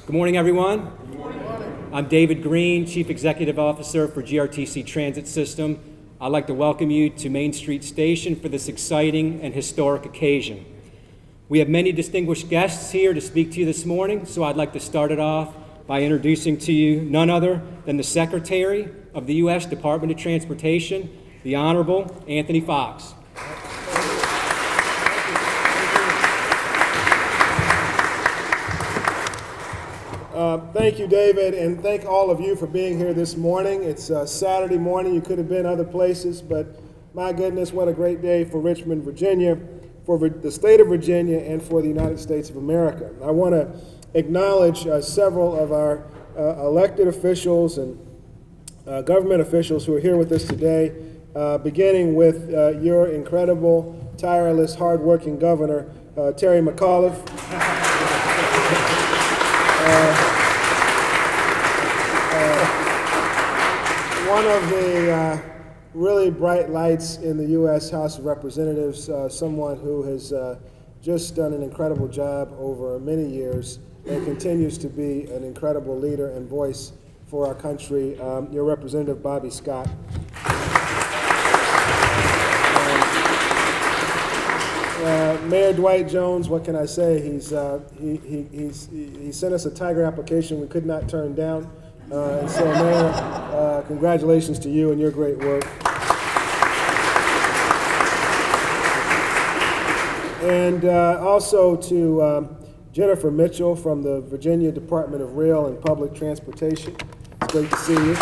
Good morning, everyone. Good morning. I'm David Green, Chief Executive Officer for GRTC Transit System. I'd like to welcome you to Main Street Station for this exciting and historic occasion. We have many distinguished guests here to speak to you this morning, so I'd like to start it off by introducing to you none other than the Secretary of the U.S. Department of Transportation, the Honorable Anthony Foxx. Thank you, David, and thank all of you for being here this morning. It's Saturday morning. You could have been other places, but my goodness, what a great day for Richmond, Virginia, for the state of Virginia, and for the United States of America. I want to acknowledge several of our elected officials and government officials who are here with us today, beginning with your incredible, tireless, hardworking governor, Terry McAuliffe. One of the really bright lights in the U.S. House of Representatives, someone who has just done an incredible job over many years and continues to be an incredible leader and voice for our country, your Representative Bobby Scott. Mayor Dwight Jones, what can I say? He sent us a Tiger application we could not turn down. And so, Mayor, congratulations to you and your great work. And also to Jennifer Mitchell from the Virginia Department of Rail and Public Transportation. It's great to see you.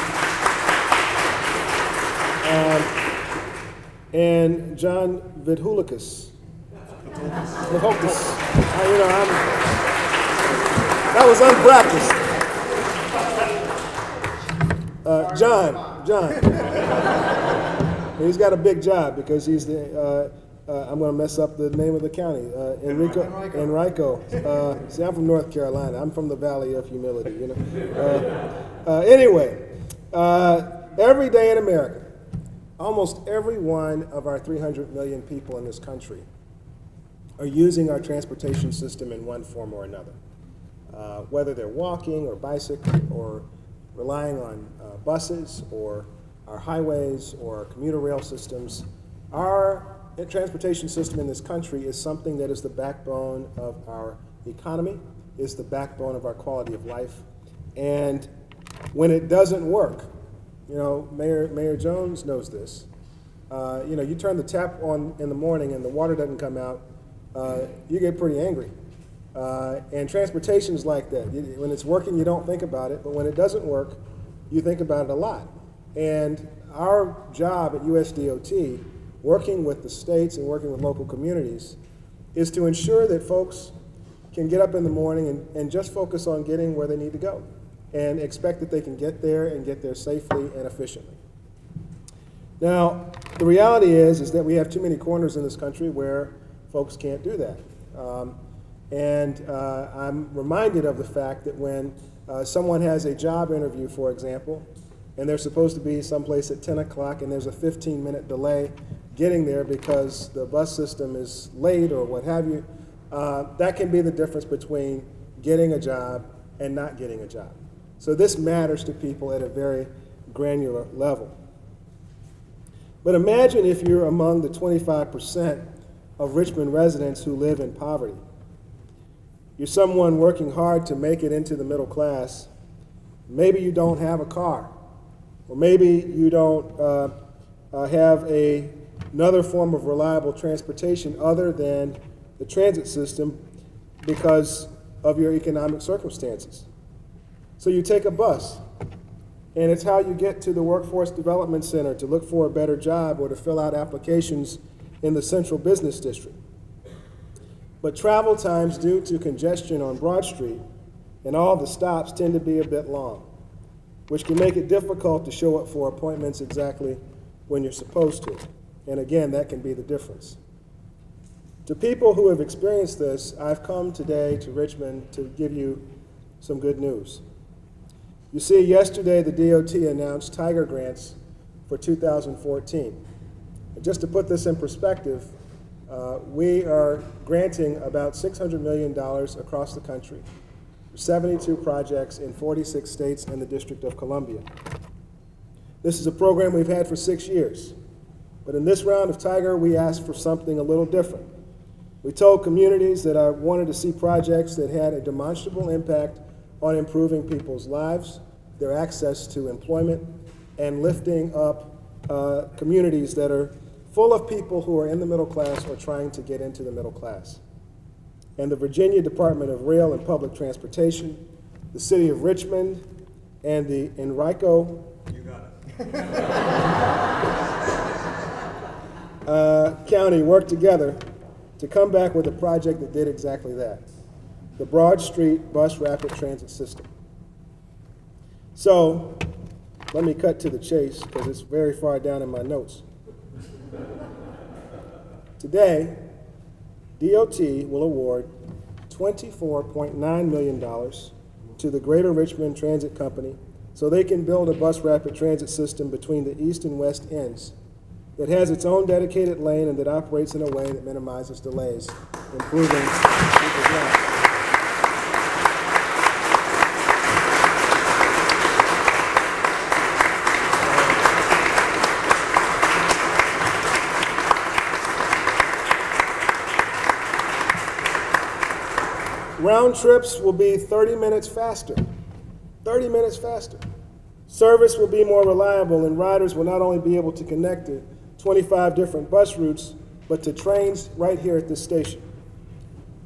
And John Vithoulkas. That was unpracticed. John. He's got a big job because he's the, I'm going to mess up the name of the county, Enrico. See, I'm from North Carolina. I'm from the Valley of Humility, you know. Anyway, every day in America, almost every one of our 300 million people in this country are using our transportation system in one form or another. Whether they're walking or bicycling or relying on buses or our highways or our commuter rail systems, our transportation system in this country is something that is the backbone of our economy, is the backbone of our quality of life. And when it doesn't work, you know, Mayor Jones knows this. You know, you turn the tap on in the morning and the water doesn't come out, you get pretty angry. And transportation is like that. When it's working, you don't think about it, but when it doesn't work, you think about it a lot. And our job at USDOT, working with the states and working with local communities, is to ensure that folks can get up in the morning and just focus on getting where they need to go and expect that they can get there and get there safely and efficiently. Now, the reality is that we have too many corners in this country where folks can't do that. I'm reminded of the fact that when someone has a job interview, for example, and they're supposed to be someplace at 10 o'clock and there's a 15-minute delay getting there because the bus system is late or what have you, that can be the difference between getting a job and not getting a job. So this matters to people at a very granular level. But imagine if you're among the 25% of Richmond residents who live in poverty. You're someone working hard to make it into the middle class. Maybe you don't have a car, or maybe you don't have another form of reliable transportation other than the transit system because of your economic circumstances. So you take a bus, and it's how you get to the Workforce Development Center to look for a better job or to fill out applications in the Central Business District. But travel times due to congestion on Broad Street and all the stops tend to be a bit long, which can make it difficult to show up for appointments exactly when you're supposed to. And again, that can be the difference. To people who have experienced this, I've come today to Richmond to give you some good news. You see, yesterday the DOT announced Tiger grants for 2014. And just to put this in perspective, we are granting about $600 million across the country 72 projects in 46 states and the District of Columbia. This is a program we've had for 6 years. But in this round of Tiger, we asked for something a little different. We told communities that I wanted to see projects that had a demonstrable impact on improving people's lives, their access to employment, and lifting up communities that are full of people who are in the middle class or trying to get into the middle class. And the Virginia Department of Rail and Public Transportation, the City of Richmond, and the Enrico County worked together to come back with a project that did exactly that, the Broad Street Bus Rapid Transit System. So, let me cut to the chase because it's very far down in my notes. Today, DOT will award $24.9 million to the Greater Richmond Transit Company so they can build a bus rapid transit system between the east and west ends that has its own dedicated lane and that operates in a way that minimizes delays, improving people's lives. Round trips will be 30 minutes faster. 30 minutes faster. Service will be more reliable, and riders will not only be able to connect to 25 different bus routes, but to trains right here at this station.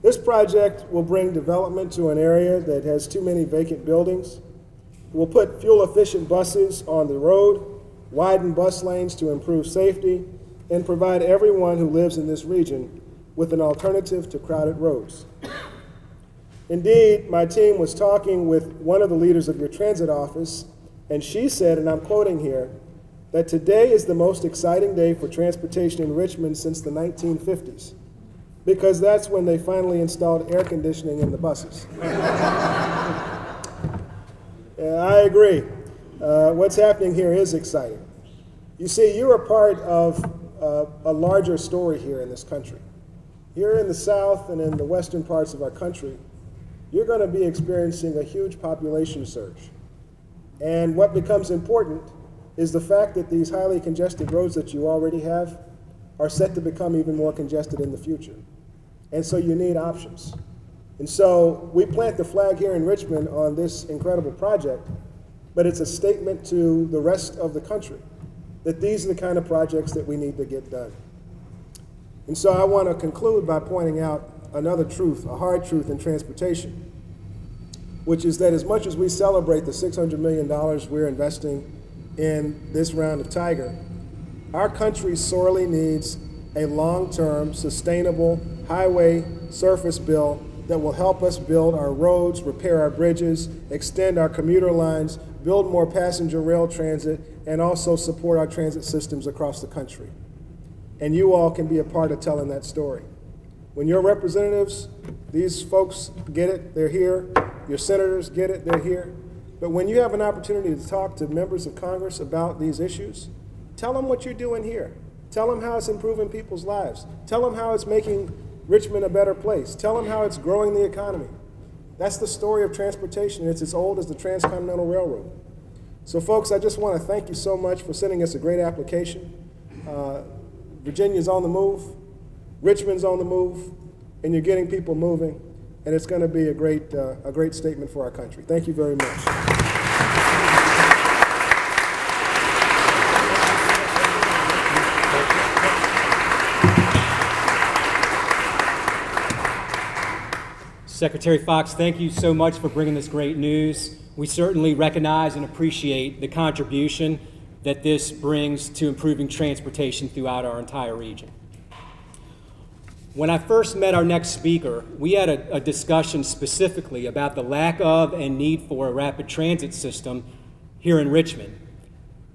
This project will bring development to an area that has too many vacant buildings. It will put fuel-efficient buses on the road, widen bus lanes to improve safety, and provide everyone who lives in this region with an alternative to crowded roads. Indeed, my team was talking with one of the leaders of your transit office, and she said, and I'm quoting here, that today is the most exciting day for transportation in Richmond since the 1950s, because that's when they finally installed air conditioning in the buses. I agree. What's happening here is exciting. You see, you're a part of a larger story here in this country. Here in the South and in the western parts of our country, you're going to be experiencing a huge population surge. And what becomes important is the fact that these highly congested roads that you already have are set to become even more congested in the future. And so you need options. And so we plant the flag here in Richmond on this incredible project, but it's a statement to the rest of the country that these are the kind of projects that we need to get done. And so I want to conclude by pointing out another truth, a hard truth in transportation, which is that as much as we celebrate the $600 million we're investing in this round of Tiger, our country sorely needs a long-term, sustainable highway surface bill that will help us build our roads, repair our bridges, extend our commuter lines, build more passenger rail transit, and also support our transit systems across the country. And you all can be a part of telling that story. When your representatives, these folks get it, they're here. Your senators get it, they're here. But when you have an opportunity to talk to members of Congress about these issues, tell them what you're doing here. Tell them how it's improving people's lives. Tell them how it's making Richmond a better place. Tell them how it's growing the economy. That's the story of transportation. It's as old as the Transcontinental Railroad. So folks, I just want to thank you so much for sending us a great application. Virginia's on the move. Richmond's on the move, and you're getting people moving, and it's going to be a great statement for our country. Thank you very much. Secretary Foxx, thank you so much for bringing this great news. We certainly recognize and appreciate the contribution that this brings to improving transportation throughout our entire region. When I first met our next speaker, we had a discussion specifically about the lack of and need for a rapid transit system here in Richmond.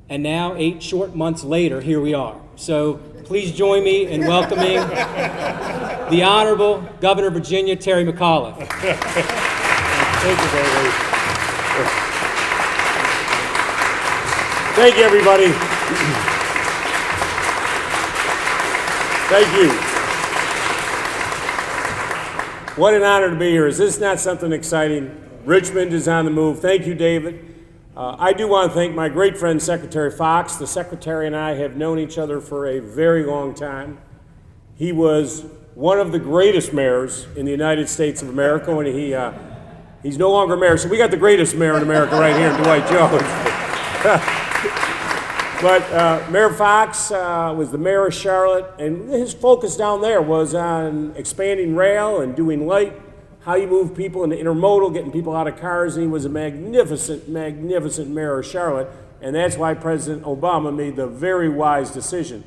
And now, 8 short months later, here we are. So please join me in welcoming the Honorable Governor of Virginia, Terry McAuliffe. Thank you, David. Thank you, everybody. Thank you. What an honor to be here. Is this not something exciting? Richmond is on the move. Thank you, David. I do want to thank my great friend, Secretary Foxx. The Secretary and I have known each other for a very long time. He was one of the greatest mayors in the United States of America, and he's no longer mayor. So we got the greatest mayor in America right here, Dwight Jones. But Mayor Foxx was the mayor of Charlotte, and his focus down there was on expanding rail and doing light, how you move people into intermodal, getting people out of cars, and he was a magnificent, magnificent mayor of Charlotte, and that's why President Obama made the very wise decision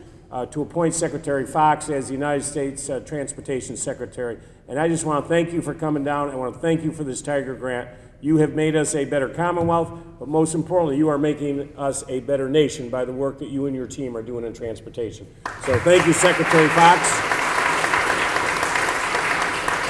to appoint Secretary Foxx as the United States Transportation Secretary. And I just want to thank you for coming down. I want to thank you for this Tiger Grant. You have made us a better Commonwealth, but most importantly, you are making us a better nation by the work that you and your team are doing in transportation. So thank you, Secretary Foxx.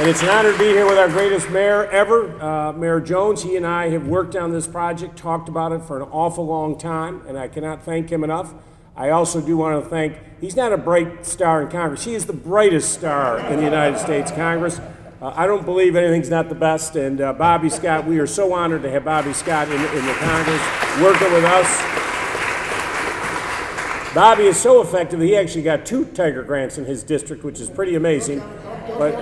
And it's an honor to be here with our greatest mayor ever, Mayor Jones. He and I have worked on this project, talked about it for an awful long time, and I cannot thank him enough. I also do want to thank, he's not a bright star in Congress. He is the brightest star in the United States Congress. I don't believe anything's not the best, and Bobby Scott, we are so honored to have Bobby Scott in the Congress working with us. Bobby is so effective that he actually got 2 Tiger Grants in his district, which is pretty amazing. But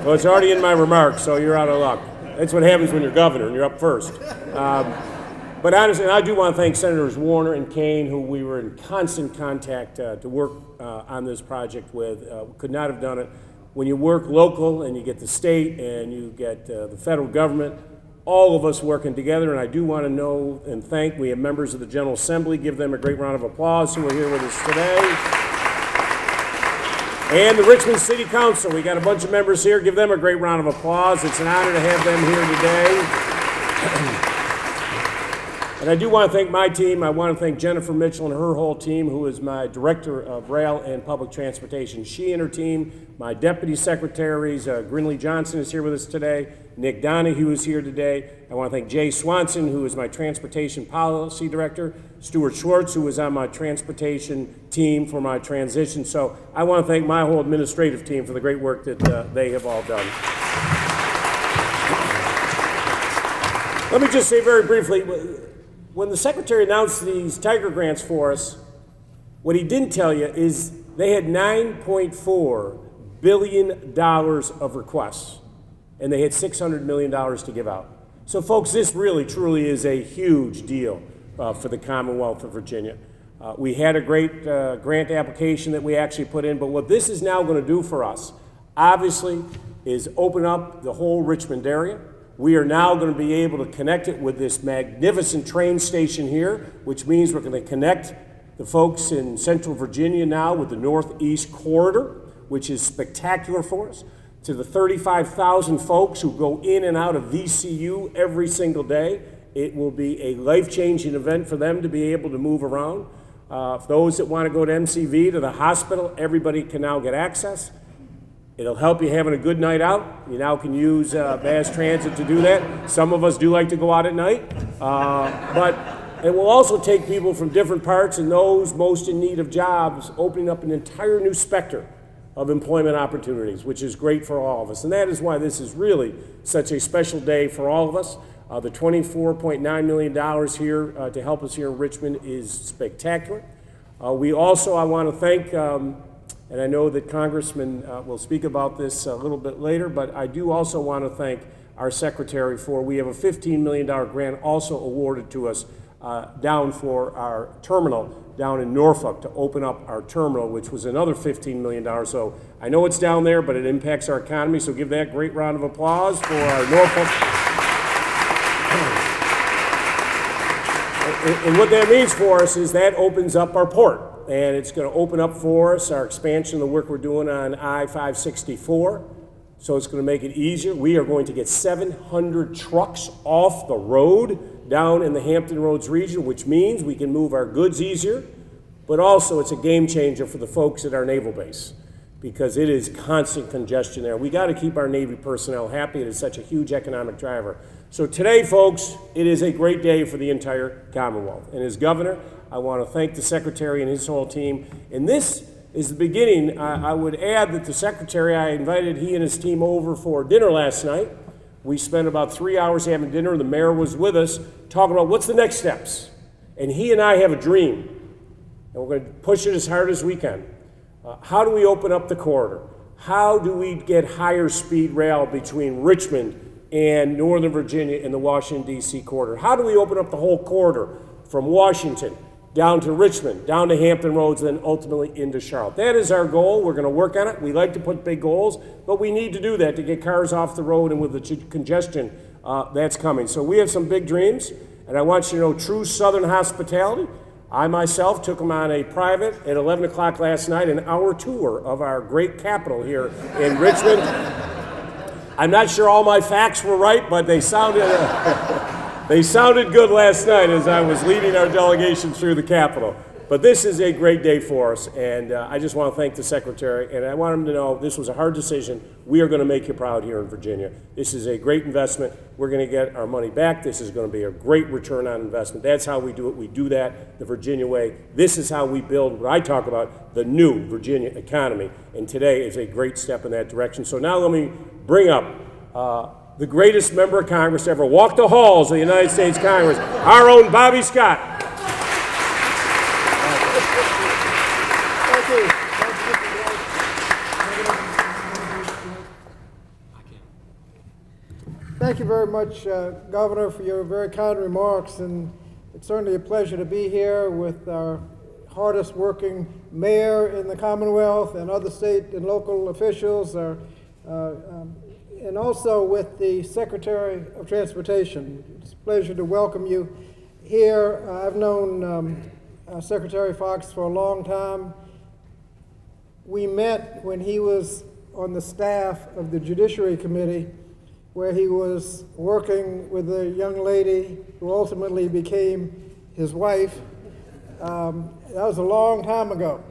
well, it's already in my remarks, so you're out of luck. That's what happens when you're governor and you're up first. But honestly, I do want to thank Senators Warner and Kane, who we were in constant contact to work on this project with. Could not have done it. When you work local and you get the state and you get the federal government, all of us working together, and I do want to know and thank, we have members of the General Assembly, give them a great round of applause who are here with us today. And the Richmond City Council, we got a bunch of members here, give them a great round of applause. It's an honor to have them here today. And I do want to thank my team. I want to thank Jennifer Mitchell and her whole team, who is my Director of Rail and Public Transportation. She and her team, my Deputy Secretaries, Grinley Johnson is here with us today, Nick Donahue is here today. I want to thank Jay Swanson, who is my Transportation Policy Director, Stuart Schwartz, who is on my transportation team for my transition. So I want to thank my whole administrative team for the great work that they have all done. Let me just say very briefly, when the Secretary announced these Tiger Grants for us, what he didn't tell you is they had $9.4 billion of requests, and they had $600 million to give out. So folks, this really, truly is a huge deal for the Commonwealth of Virginia. We had a great grant application that we actually put in, but what this is now going to do for us, obviously, is open up the whole Richmond area. We are now going to be able to connect it with this magnificent train station here, which means we're going to connect the folks in Central Virginia now with the Northeast Corridor, which is spectacular for us, to the 35,000 folks who go in and out of VCU every single day. It will be a life-changing event for them to be able to move around. For those that want to go to MCV, to the hospital, everybody can now get access. It'll help you having a good night out. You now can use Mass Transit to do that. Some of us do like to go out at night. But it will also take people from different parts and those most in need of jobs, opening up an entire new specter of employment opportunities, which is great for all of us. And that is why this is really such a special day for all of us. The $24.9 million here to help us here in Richmond is spectacular. We also, I want to thank, and I know that Congressman will speak about this a little bit later, but I do also want to thank our Secretary we have a $15 million grant also awarded to us down for our terminal down in Norfolk to open up our terminal, which was another $15 million. So I know it's down there, but it impacts our economy, so give that great round of applause for our Norfolk. And what that means for us is that opens up our port. And it's going to open up for us our expansion of the work we're doing on I-564. So it's going to make it easier. We are going to get 700 trucks off the road down in the Hampton Roads region, which means we can move our goods easier. But also it's a game changer for the folks at our naval base because it is constant congestion there. We got to keep our Navy personnel happy. It is such a huge economic driver. So today, folks, it is a great day for the entire Commonwealth. And as governor, I want to thank the Secretary and his whole team. And this is the beginning. I would add that the Secretary, I invited he and his team over for dinner last night. We spent about 3 hours having dinner. The mayor was with us talking about what's the next steps. And he and I have a dream, and we're going to push it as hard as we can. How do we open up the corridor? How do we get higher speed rail between Richmond and Northern Virginia in the Washington, D.C. corridor? How do we open up the whole corridor from Washington down to Richmond, down to Hampton Roads, then ultimately into Charlotte? That is our goal. We're going to work on it. We like to put big goals, but we need to do that to get cars off the road and with the congestion that's coming. So we have some big dreams, and I want you to know true Southern hospitality. I myself took them on a private at 11 o'clock last night, an hour tour of our great capital here in Richmond. I'm not sure all my facts were right, but they sounded good last night as I was leading our delegation through the Capitol. But this is a great day for us, and I just want to thank the Secretary, and I want him to know this was a hard decision. We are going to make you proud here in Virginia. This is a great investment. We're going to get our money back. This is going to be a great return on investment. That's how we do it. We do that the Virginia way. This is how we build what I talk about, the new Virginia economy, and today is a great step in that direction. So now let me bring up the greatest member of Congress to ever walk the halls of the United States Congress, our own Bobby Scott. Thank you. Thank you very much, Governor, for your very kind remarks, and it's certainly a pleasure to be here with our hardest working mayor in the Commonwealth and other state and local officials, and also with the Secretary of Transportation. It's a pleasure to welcome you here. I've known Secretary Foxx for a long time. We met when he was on the staff of the Judiciary Committee, where he was working with a young lady who ultimately became his wife. That was a long time ago.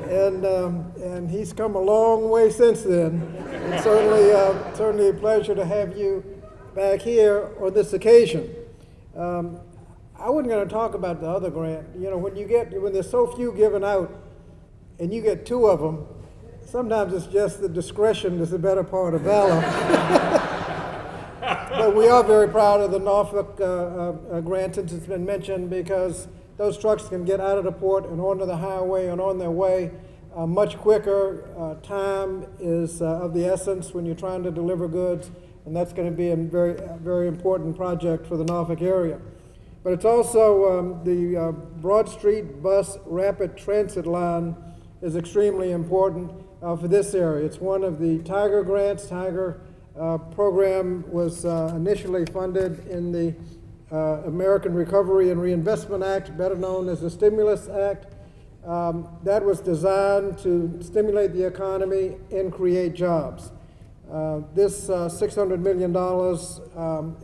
And he's come a long way since then. And certainly a pleasure to have you back here on this occasion. I wasn't going to talk about the other grant. You know, when there's so few given out and you get two of them, sometimes it's just the discretion is the better part of valor. But we are very proud of the Norfolk grant, since it's been mentioned, because those trucks can get out of the port and onto the highway and on their way much quicker. Time is of the essence when you're trying to deliver goods, and that's going to be a very important project for the Norfolk area. But it's also the Broad Street Bus Rapid Transit Line is extremely important for this area. It's one of the Tiger grants. Tiger program was initially funded in the American Recovery and Reinvestment Act, better known as the Stimulus Act. That was designed to stimulate the economy and create jobs. This $600 million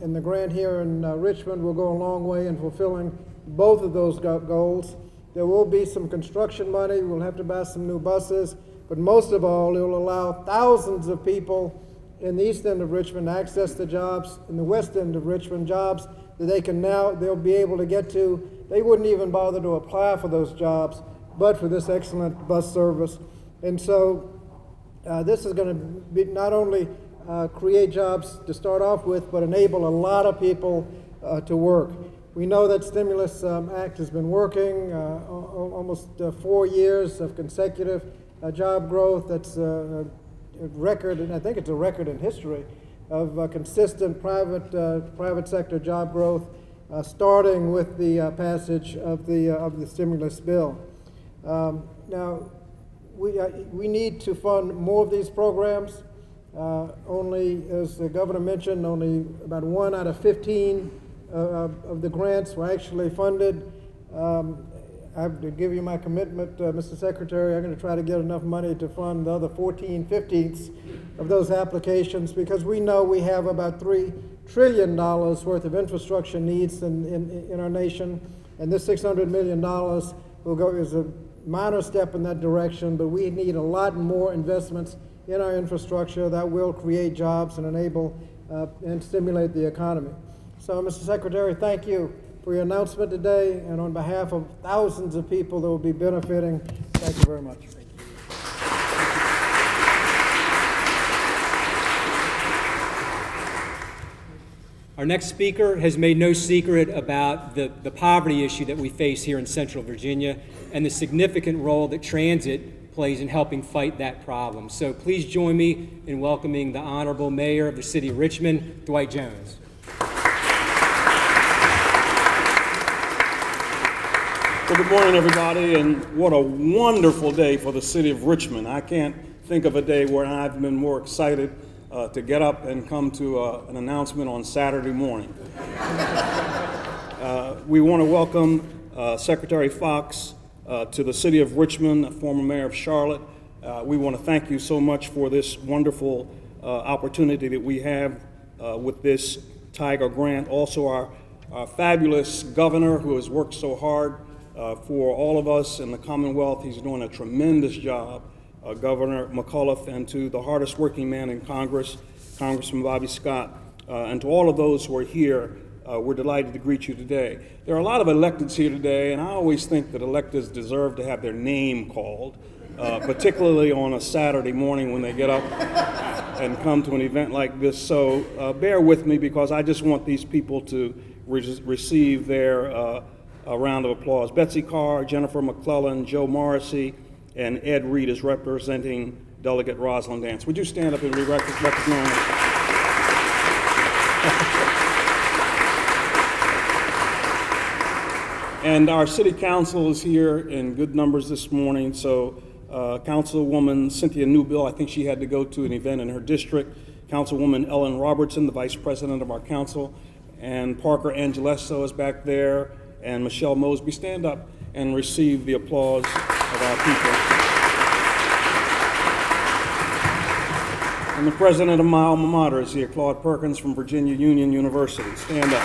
in the grant here in Richmond will go a long way in fulfilling both of those goals. There will be some construction money. We'll have to buy some new buses, but most of all, it will allow thousands of people in the east end of Richmond access to jobs, in the west end of Richmond, jobs that they'll be able to get to. They wouldn't even bother to apply for those jobs, but for this excellent bus service. And so this is going to be not only create jobs to start off with, but enable a lot of people to work. We know that Stimulus Act has been working almost 4 years of consecutive job growth. That's a record, and I think it's a record in history, of consistent private sector job growth, starting with the passage of the stimulus bill. Now, we need to fund more of these programs. Only, as the governor mentioned, only about 1 out of 15 of the grants were actually funded. I have to give you my commitment, Mr. Secretary. I'm going to try to get enough money to fund the other 14/15ths of those applications, because we know we have about $3 trillion worth of infrastructure needs in our nation, and this $600 million is a minor step in that direction, but we need a lot more investments in our infrastructure that will create jobs and enable and stimulate the economy. So, Mr. Secretary, thank you for your announcement today, and on behalf of thousands of people that will be benefiting, thank you very much. Our next speaker has made no secret about the poverty issue that we face here in Central Virginia and the significant role that transit plays in helping fight that problem. So please join me in welcoming the Honorable Mayor of the City of Richmond, Dwight Jones. Well, good morning, everybody, and what a wonderful day for the City of Richmond. I can't think of a day where I've been more excited to get up and come to an announcement on Saturday morning. We want to welcome Secretary Foxx to the City of Richmond, former Mayor of Charlotte. We want to thank you so much for this wonderful opportunity that we have with this Tiger Grant. Also, our fabulous governor who has worked so hard for all of us in the Commonwealth. He's doing a tremendous job, Governor McAuliffe, and to the hardest working man in Congress, Congressman Bobby Scott, and to all of those who are here, we're delighted to greet you today. There are a lot of electeds here today, and I always think that electeds deserve to have their name called, particularly on a Saturday morning when they get up and come to an event like this. So bear with me, because I just want these people to receive their a round of applause. Betsy Carr, Jennifer McClellan, Joe Morrissey, and Ed Reed is representing Delegate Rosalind Dance. Would you stand up and be recognized? And our City Council is here in good numbers this morning. So Councilwoman Cynthia Newbill, I think she had to go to an event in her district. Councilwoman Ellen Robertson, the Vice President of our council, and Parker Angelesso is back there, and Michelle Mosby. Stand up and receive the applause of our people. And the president of my alma mater is here, Claude Perkins from Virginia Union University. Stand up.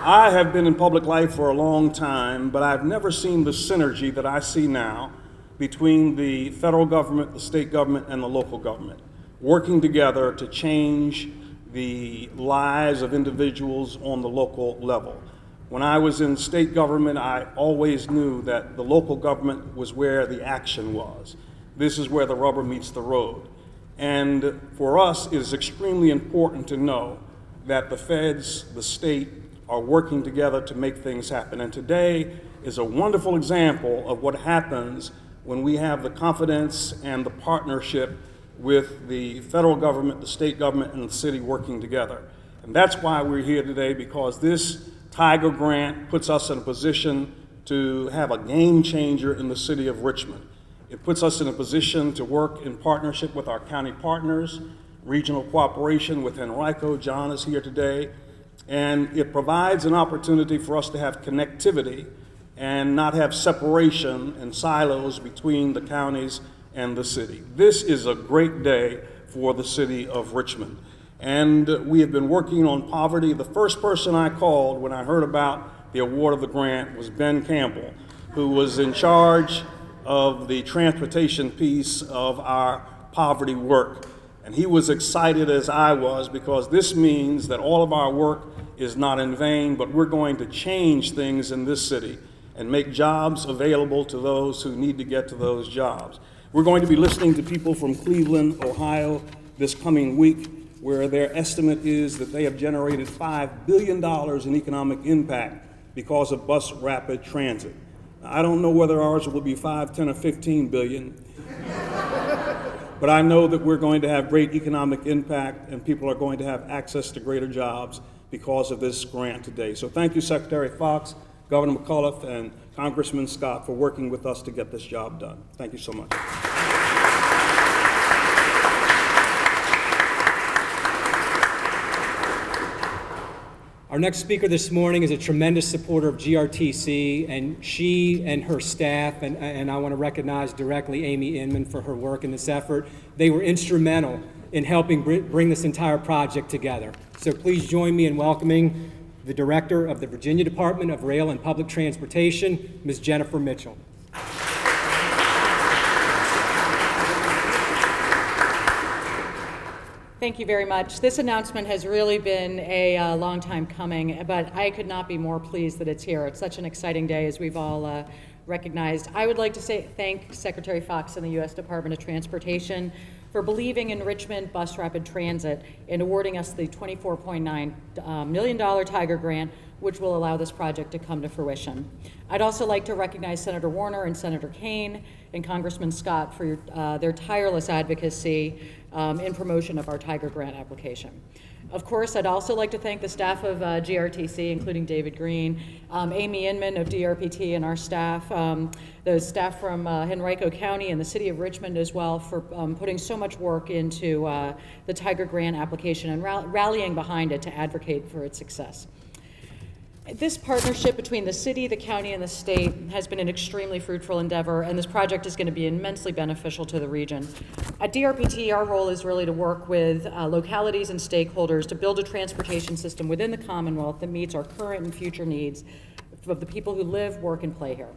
I have been in public life for a long time, but I've never seen the synergy that I see now between the federal government, the state government, and the local government, working together to change the lives of individuals on the local level. When I was in state government, I always knew that the local government was where the action was. This is where the rubber meets the road. And for us, it is extremely important to know that the feds, the state, are working together to make things happen. And today is a wonderful example of what happens when we have the confidence and the partnership with the federal government, the state government, and the city working together. And that's why we're here today, because this Tiger Grant puts us in a position to have a game changer in the city of Richmond. It puts us in a position to work in partnership with our county partners, regional cooperation with Henrico. John is here today. And it provides an opportunity for us to have connectivity and not have separation and silos between the counties and the city. This is a great day for the city of Richmond. And we have been working on poverty. The first person I called when I heard about the award of the grant was Ben Campbell, who was in charge of the transportation piece of our poverty work. And he was excited as I was, because this means that all of our work is not in vain, but we're going to change things in this city and make jobs available to those who need to get to those jobs. We're going to be listening to people from Cleveland, Ohio this coming week, where their estimate is that they have generated $5 billion in economic impact because of bus rapid transit. I don't know whether ours will be 5, 10, or 15 billion, but I know that we're going to have great economic impact, and people are going to have access to greater jobs because of this grant today. So thank you, Secretary Foxx, Governor McAuliffe, and Congressman Scott for working with us to get this job done. Thank you so much. Our next speaker this morning is a tremendous supporter of GRTC, and she and her staff, and I want to recognize directly Amy Inman for her work in this effort. They were instrumental in helping bring this entire project together. So please join me in welcoming the Director of the Virginia Department of Rail and Public Transportation, Ms. Jennifer Mitchell. Thank you very much. This announcement has really been a long time coming, but I could not be more pleased that it's here. It's such an exciting day, as we've all recognized. I would like to thank Secretary Foxx and the U.S. Department of Transportation for believing in Richmond Bus Rapid Transit and awarding us the $24.9 million Tiger Grant, which will allow this project to come to fruition. I'd also like to recognize Senator Warner and Senator Kane and Congressman Scott for their tireless advocacy in promotion of our Tiger Grant application. Of course, I'd also like to thank the staff of GRTC, including David Green, Amy Inman of DRPT, and our staff, the staff from Henrico County and the City of Richmond as well, for putting so much work into the Tiger Grant application and rallying behind it to advocate for its success. This partnership between the city, the county, and the state has been an extremely fruitful endeavor, and this project is going to be immensely beneficial to the region. At DRPT, our role is really to work with localities and stakeholders to build a transportation system within the Commonwealth that meets our current and future needs of the people who live, work, and play here.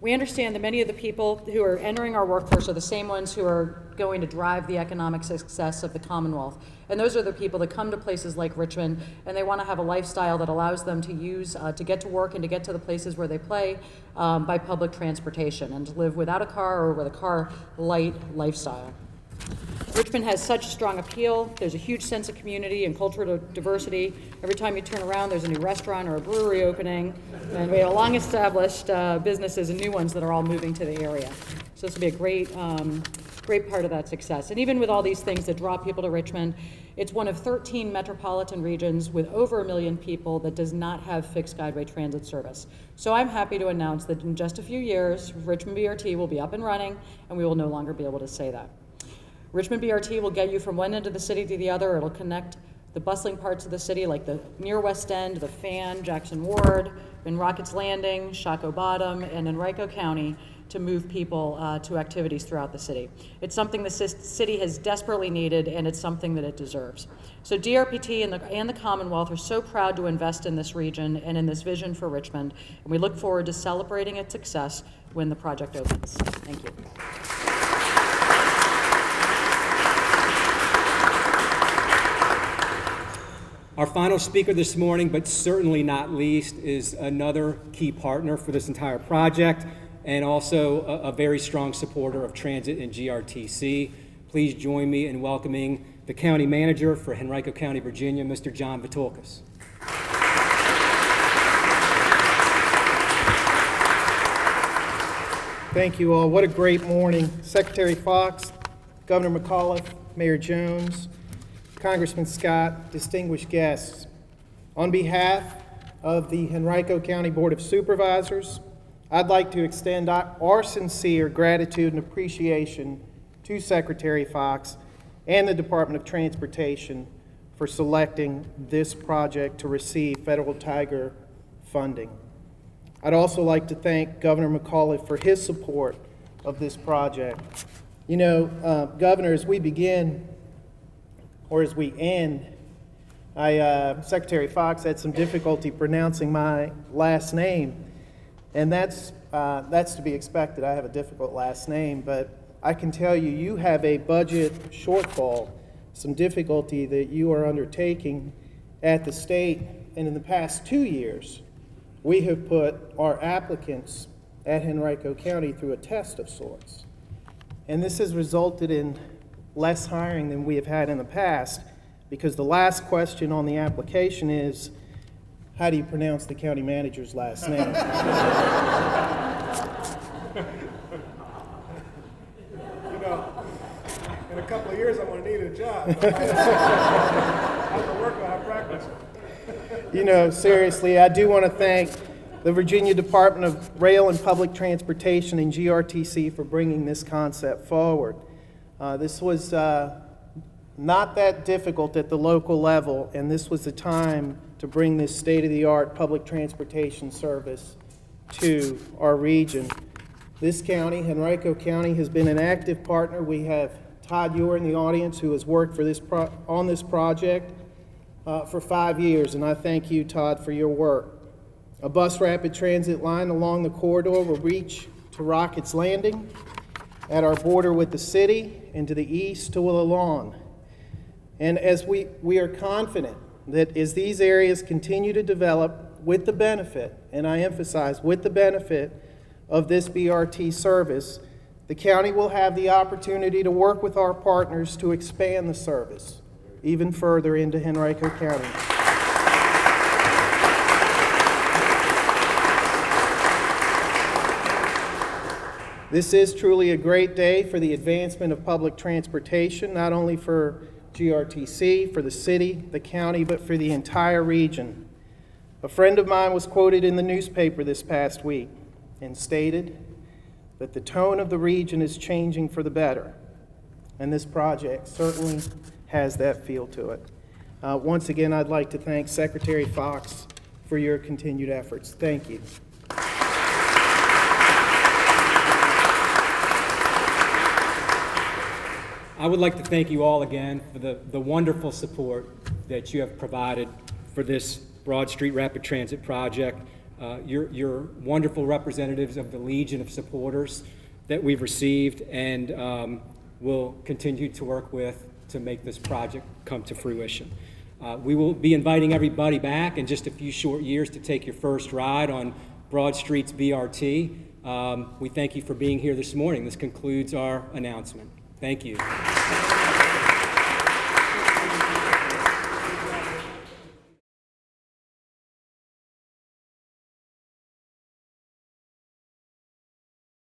We understand that many of the people who are entering our workforce are the same ones who are going to drive the economic success of the Commonwealth. And those are the people that come to places like Richmond, and they want to have a lifestyle that allows them to use, to get to work and to get to the places where they play by public transportation, and to live without a car or with a car-light lifestyle. Richmond has such strong appeal. There's a huge sense of community and cultural diversity. Every time you turn around, there's a new restaurant or a brewery opening, and we have long-established businesses and new ones that are all moving to the area. So this will be a great part of that success. And even with all these things that draw people to Richmond, it's one of 13 metropolitan regions with over 1 million people that does not have fixed guideway transit service. So I'm happy to announce that in just a few years, Richmond BRT will be up and running, and we will no longer be able to say that. Richmond BRT will get you from one end of the city to the other. It'll connect the bustling parts of the city like the near West End, the Fan, Jackson Ward, in Rockets Landing, Shockoe Bottom, and Henrico County to move people to activities throughout the city. It's something the city has desperately needed, and it's something that it deserves. So DRPT and the Commonwealth are so proud to invest in this region and in this vision for Richmond, and we look forward to celebrating its success when the project opens. Thank you. Our final speaker this morning, but certainly not least, is another key partner for this entire project and also a very strong supporter of transit and GRTC. Please join me in welcoming the County Manager for Henrico County, Virginia, Mr. John Vithoulkas. Thank you all. What a great morning. Secretary Foxx, Governor McAuliffe, Mayor Jones, Congressman Scott, distinguished guests. On behalf of the Henrico County Board of Supervisors, I'd like to extend our sincere gratitude and appreciation to Secretary Foxx and the Department of Transportation for selecting this project to receive federal Tiger funding. I'd also like to thank Governor McAuliffe for his support of this project. You know, Governor, as we begin, or as we end, Secretary Foxx had some difficulty pronouncing my last name, and that's to be expected. I have a difficult last name, but I can tell you, you have a budget shortfall, some difficulty that you are undertaking at the state, and in the past 2 years, we have put our applicants at Henrico County through a test of sorts, and this has resulted in less hiring than we have had in the past, because the last question on the application is, how do you pronounce the county manager's last name? You know, in a couple of years, I'm going to need a job. I'm going to work on how practice. You know, seriously, I do want to thank the Virginia Department of Rail and Public Transportation and GRTC for bringing this concept forward. This was not that difficult at the local level, and this was the time to bring this state-of-the-art public transportation service to our region. This county, Henrico County, has been an active partner. We have Todd Ewer in the audience, who has worked for on this project for 5 years, and I thank you, Todd, for your work. A bus rapid transit line along the corridor will reach to Rockets Landing at our border with the city, and to the east to Willow Lawn. And as we are confident that as these areas continue to develop with the benefit, and I emphasize with the benefit of this BRT service, The county will have the opportunity to work with our partners to expand the service even further into Henrico County. This is truly a great day for the advancement of public transportation, not only for GRTC, for the city, the county, but for the entire region. A friend of mine was quoted in the newspaper this past week and stated that the tone of the region is changing for the better, and this project certainly has that feel to it. Once again, I'd like to thank Secretary Foxx for your continued efforts. Thank you. I would like to thank you all again for the wonderful support that you have provided for this Broad Street Rapid Transit project. You're wonderful representatives of the legion of supporters that we've received, and will continue to work with to make this project come to fruition. We will be inviting everybody back in just a few short years to take your first ride on Broad Street's BRT. We thank you for being here this morning. This concludes our announcement. Thank you.